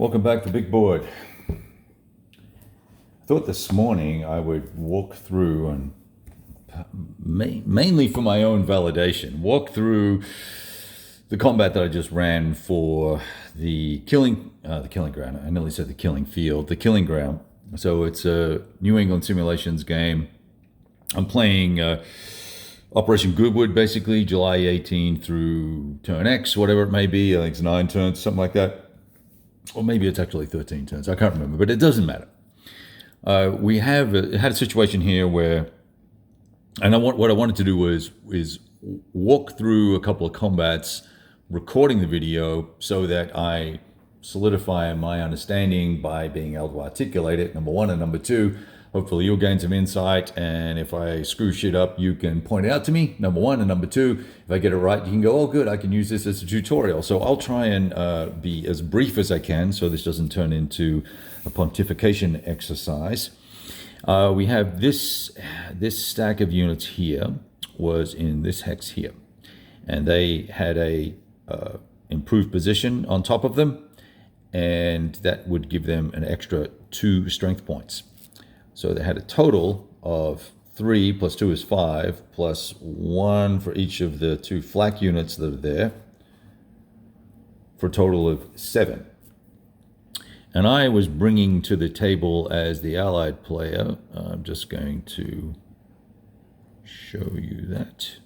Welcome back to Big Board. I thought this morning I would walk through and mainly for my own validation, walk through the combat that I just ran for the killing ground. I nearly said the killing field, the killing ground. So it's a New England Simulations game. I'm playing Operation Goodwood, basically July 18 through turn X, whatever it may be. I think it's 9 turns, something like that. Or maybe it's actually 13 turns. I can't remember, but it doesn't matter. We had a situation here where, and what I wanted to do was walk through a couple of combats, recording the video so that I solidify my understanding by being able to articulate it, number one, and number two, hopefully you'll gain some insight, and if I screw shit up, you can point it out to me, number one, and number two, if I get it right, you can go, oh good, I can use this as a tutorial. So I'll try and be as brief as I can so this doesn't turn into a pontification exercise. We have this stack of units here was in this hex here, and they had a improved position on top of them, and that would give them an extra 2 strength points. So they had a total of 3 plus 2 is 5 plus 1 for each of the 2 flak units that are there for a total of 7. And I was bringing to the table as the allied player, I'm just going to show you that.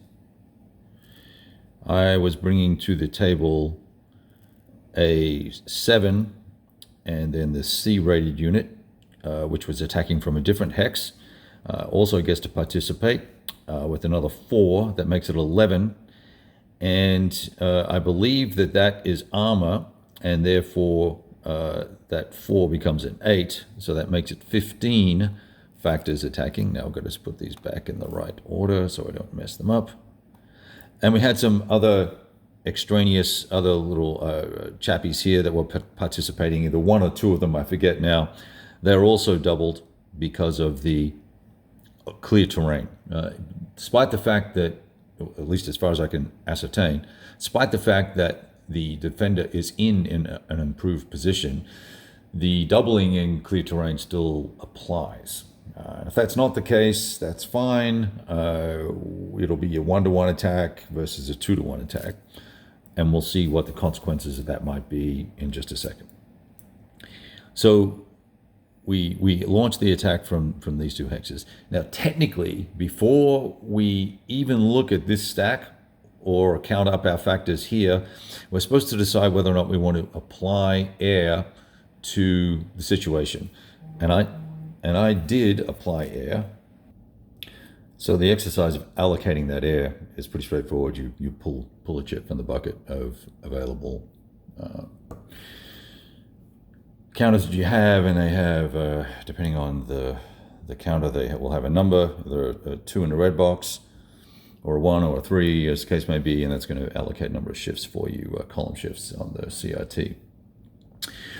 I was bringing to the table a 7 and then the C-rated unit, which was attacking from a different hex, also gets to participate with another 4. That makes it 11. And I believe that is armor, and therefore that 4 becomes an 8. So that makes it 15 factors attacking. Now I've got to put these back in the right order so I don't mess them up. And we had some other extraneous, other little chappies here that were participating, either 1 or 2 of them, I forget now. They're also doubled because of the clear terrain. Despite the fact that, at least as far as I can ascertain, despite the fact that the defender is in an improved position, the doubling in clear terrain still applies. If that's not the case, that's fine. It'll be a 1-to-1 attack versus a 2-to-1 attack. And we'll see what the consequences of that might be in just a second. So we launched the attack from these 2 hexes. Now, technically, before we even look at this stack or count up our factors here, we're supposed to decide whether or not we want to apply air to the situation. And I did apply air. So the exercise of allocating that air is pretty straightforward. You pull a chip from the bucket of available counters that you have, and they have, depending on the counter, they will have a number. There are 2 in the red box, or a 1 or a 3, as the case may be, and that's going to allocate a number of shifts for you, column shifts on the CRT.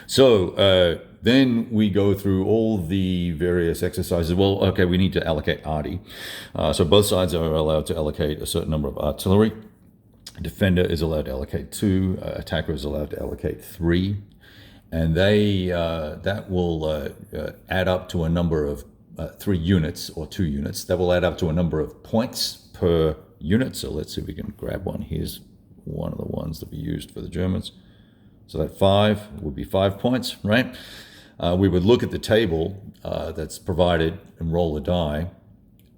So then we go through all the various exercises. Well, okay, we need to allocate arty. So both sides are allowed to allocate a certain number of artillery. Defender is allowed to allocate 2. Attacker is allowed to allocate 3. And that will add up to a number of 3 units or 2 units. That will add up to a number of points per unit. So let's see if we can grab one. Here's one of the ones that we used for the Germans. So that 5 would be 5 points, right? We would look at the table that's provided and roll a die,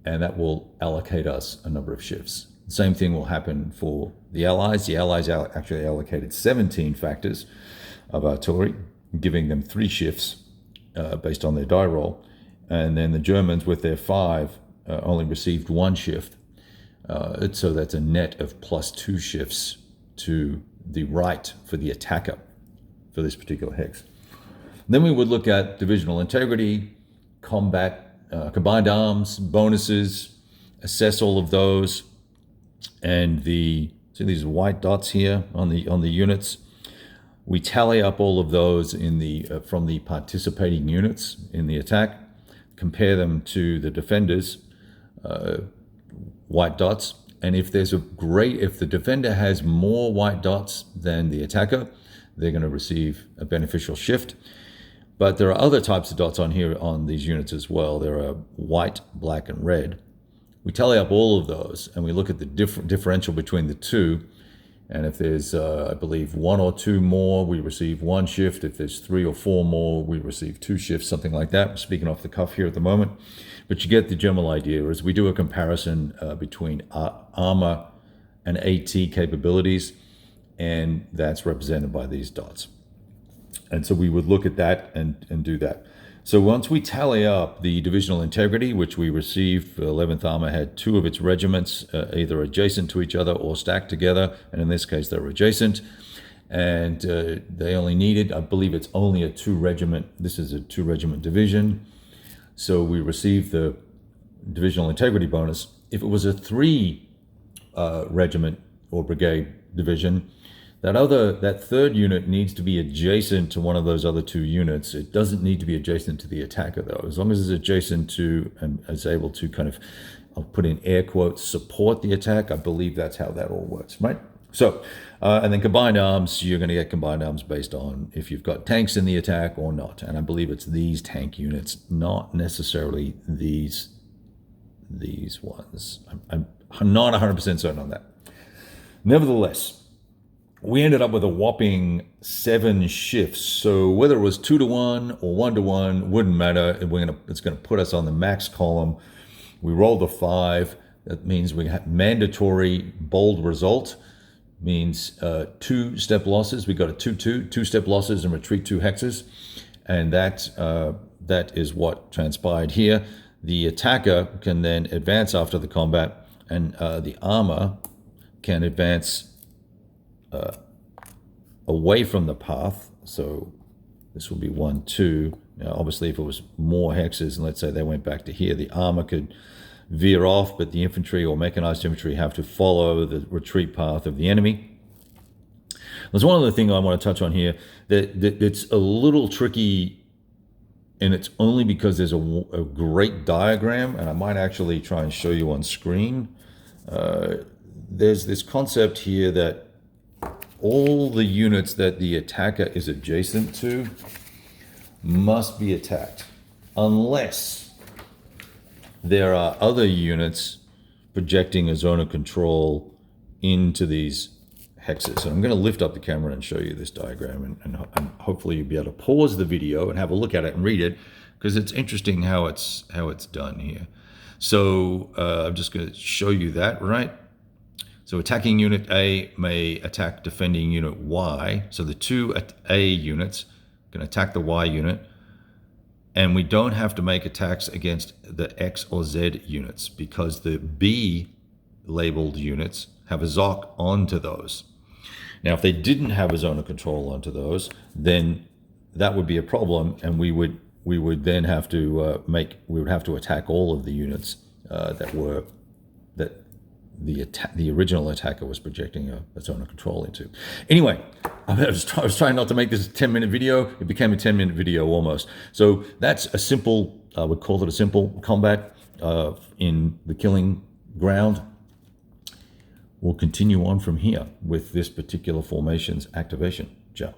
and that will allocate us a number of shifts. The same thing will happen for the Allies. The Allies actually allocated 17 factors of artillery, giving them 3 shifts based on their die roll. And then the Germans, with their 5, only received 1 shift. So that's a net of plus 2 shifts to the right for the attacker for this particular hex. Then we would look at divisional integrity, combat, combined arms, bonuses, assess all of those, and see these white dots here on the units. We tally up all of those from the participating units in the attack, compare them to the defenders' white dots, and if the defender has more white dots than the attacker, they're going to receive a beneficial shift. But there are other types of dots on here on these units as well. There are white, black, and red. We tally up all of those and we look at the differential between the two. And if there's, I believe, 1 or 2 more, we receive 1 shift. If there's 3 or 4 more, we receive 2 shifts, something like that. I'm speaking off the cuff here at the moment. But you get the general idea as we do a comparison between armor and AT capabilities, and that's represented by these dots. And so we would look at that and do that. So once we tally up the divisional integrity, which we received, 11th Armor had 2 of its regiments either adjacent to each other or stacked together. And in this case, they're adjacent. And they only needed, I believe it's only a 2-regiment. This is a 2-regiment division. So we received the divisional integrity bonus. If it was a 3-regiment or brigade division, that 3rd unit needs to be adjacent to one of those other 2 units. It doesn't need to be adjacent to the attacker, though. As long as it's adjacent to and is able to kind of, I'll put in air quotes, support the attack, I believe that's how that all works, right? So, and then combined arms, you're going to get combined arms based on if you've got tanks in the attack or not. And I believe it's these tank units, not necessarily these ones. I'm not 100% certain on that. Nevertheless, we ended up with a whopping 7 shifts. So whether it was 2-to-1 or 1-to-1, wouldn't matter. It's going to put us on the max column. We rolled a 5. That means we have mandatory bold result. Means 2 step losses. We got a 2-2, 2 step losses and retreat 2 hexes. And that is what transpired here. The attacker can then advance after the combat, and the armor can advance away from the path. So this will be 1-2. Now, obviously, if it was more hexes, and let's say they went back to here, the armor could veer off, but the infantry or mechanized infantry have to follow the retreat path of the enemy. There's one other thing I want to touch on here that it's a little tricky, and it's only because there's a great diagram, and I might actually try and show you on screen. There's this concept here that all the units that the attacker is adjacent to must be attacked, unless there are other units projecting a zone of control into these hexes. And I'm going to lift up the camera and show you this diagram, and hopefully you'll be able to pause the video and have a look at it and read it, because it's interesting how it's done here. So I'm just going to show you that, right? So attacking unit A may attack defending unit Y. So the 2 A units can attack the Y unit, and we don't have to make attacks against the X or Z units because the B labeled units have a ZOC onto those. Now, if they didn't have a zone of control onto those, then that would be a problem, and we would then have to attack all of the units that the original attacker was projecting a zone of control into. Anyway, I was trying not to make this a 10-minute video. It became a 10-minute video almost. So that's a simple, I would call it a simple combat in the killing ground. We'll continue on from here with this particular formation's activation. Ciao.